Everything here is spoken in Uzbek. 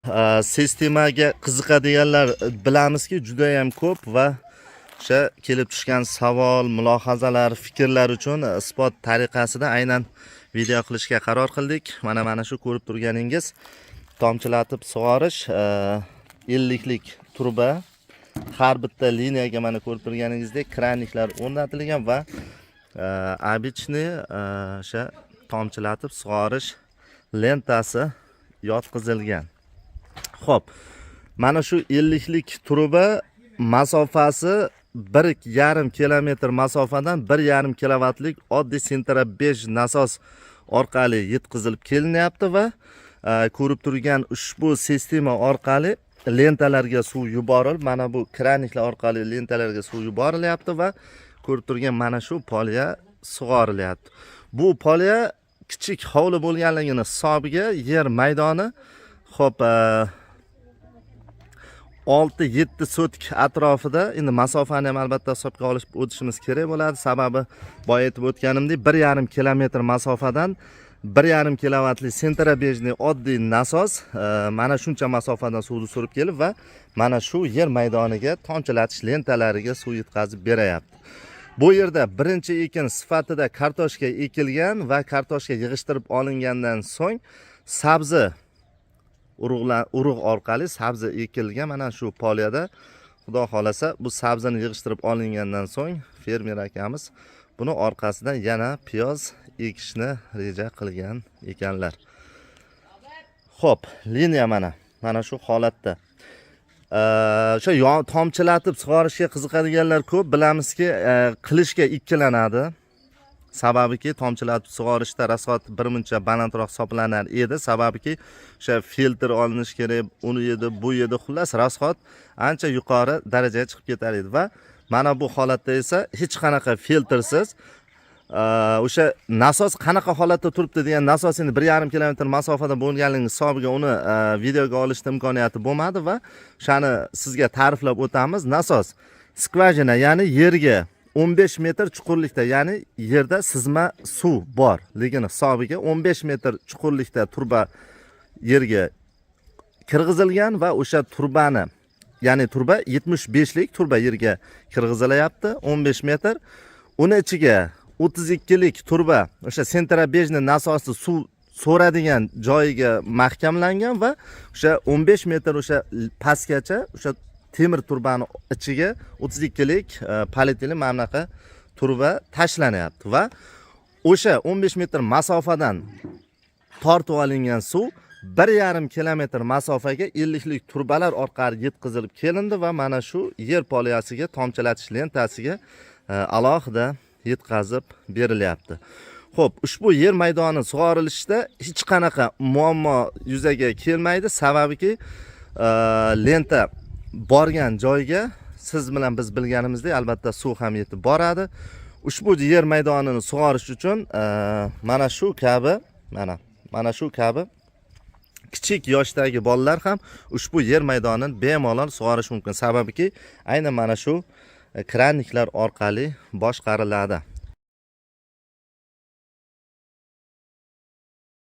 Sistemaga qiziqadiganlar bilamizki juda ham ko'p va o'sha kelib tushgan savol, mulohazalar, fikrlar uchun isbot tariqasida aynan video qilishga qaror qildik. Mana shu ko'rib turganingiz tomchilatib sug'orish 50 lik turba. Har bitta liniyaga mana ko'rib turganingizdek kraniklar o'rnatilgan va обычный o'sha tomchilatib sug'orish lentasi yotqizilgan. Xo'p, mana shu 50 lik truba masofasi 1,5 kilometr masofadan 1,5 kilovatlik oddiy Sentara 5 nasos orqali yetkazilib kelinyapti va ko'rib turgan ushbu sistema orqali lentalarga suv yuborilib, mana bu kraniklar orqali lentalarga suv yuborilyapti va ko'rib turgan mana shu polya sug'orilyapti. Bu polya kichik hovli bo'lganligini hisobiga yer maydoni xo'p 6-7 sotik atrofida, endi masofani ham albatta hisobga olib o'tishimiz kerak bo'ladi. Sababi boya aytib o'tganimdek 1,5 kilometr masofadan 1,5 kilovatli Sentara 5 oddiy nasos mana shuncha masofadan suvni surib kelib va mana shu yer maydoniga tomchilatish lentalariga suv yetkazib beryapti. Bu yerda birinchi ekin sifatida kartoshka ekilgan va kartoshka yig'ishtirib olingandan so'ng sabzi urug' orqali sabzi ekilgan. Mana shu polyada xudo xolasa bu sabzini yig'ishtirib olingandan so'ng fermer akamiz buni orqasidan yana piyoz ekishni reja qilgan ekanlar. Xo'p, liniya mana shu holatda. O'sha tomchilatib sug'orishga qiziqadiganlar ko'p. Bilamizki, qilishga ikkilanadi. Sababiki tomchilatib sug'orishda rasxod birmuncha balandroq hisoblanar edi. Sababiki o'sha filtr olinish kerak, uni edi, bu edi, xullas rasxod ancha yuqori darajaga chiqib ketar edi va mana bu holatda esa hech qanaqa filtrsiz o'sha nasos qanaqa holatda turibdi degan nasos endi 1,5 kilometr masofada bo'lganligi hisobiga uni videoga olishda imkoniyati bo'lmadi va o'shani sizga ta'riflab o'tamiz. Nasos skvajina, ya'ni yerga 15 metr chuqurlikda, ya'ni yerda sizma suv borligini hisobiga 15 metr chuqurlikda turba yerga kirgizilgan va o'sha turbani, ya'ni turba 75 lik turba yerga kirgizilyapti 15 metr. Uni ichiga 32 lik turba o'sha Sentara 5 nasosi suv so'radigan joyiga mahkamlangan va o'sha 15 metr o'sha pastgacha o'sha temir turbani ichiga 32 lik polietilen mamlaqa turba tashlanyapti va o'sha 15 metr masofadan tortib olingan suv 1,5 kilometr masofaga 50 lik turbalar orqali yetkazilib kelindi va mana shu yer polyasiga tomchilatish lentasiga alohida yetkazib berilyapti. Xo'p, ushbu yer maydoni sug'orilishda hech qanaqa muammo yuzaga kelmaydi. Sababiki lenta borgan joyga siz bilan biz bilganimizdek albatta suv ham yetib boradi. Ushbu yer maydonini sug'orish uchun mana shu kabi kichik yoshdagi bolalar ham ushbu yer maydonini bemalol sug'orish mumkin. Sababiki aynan mana shu kraniklar orqali boshqariladi.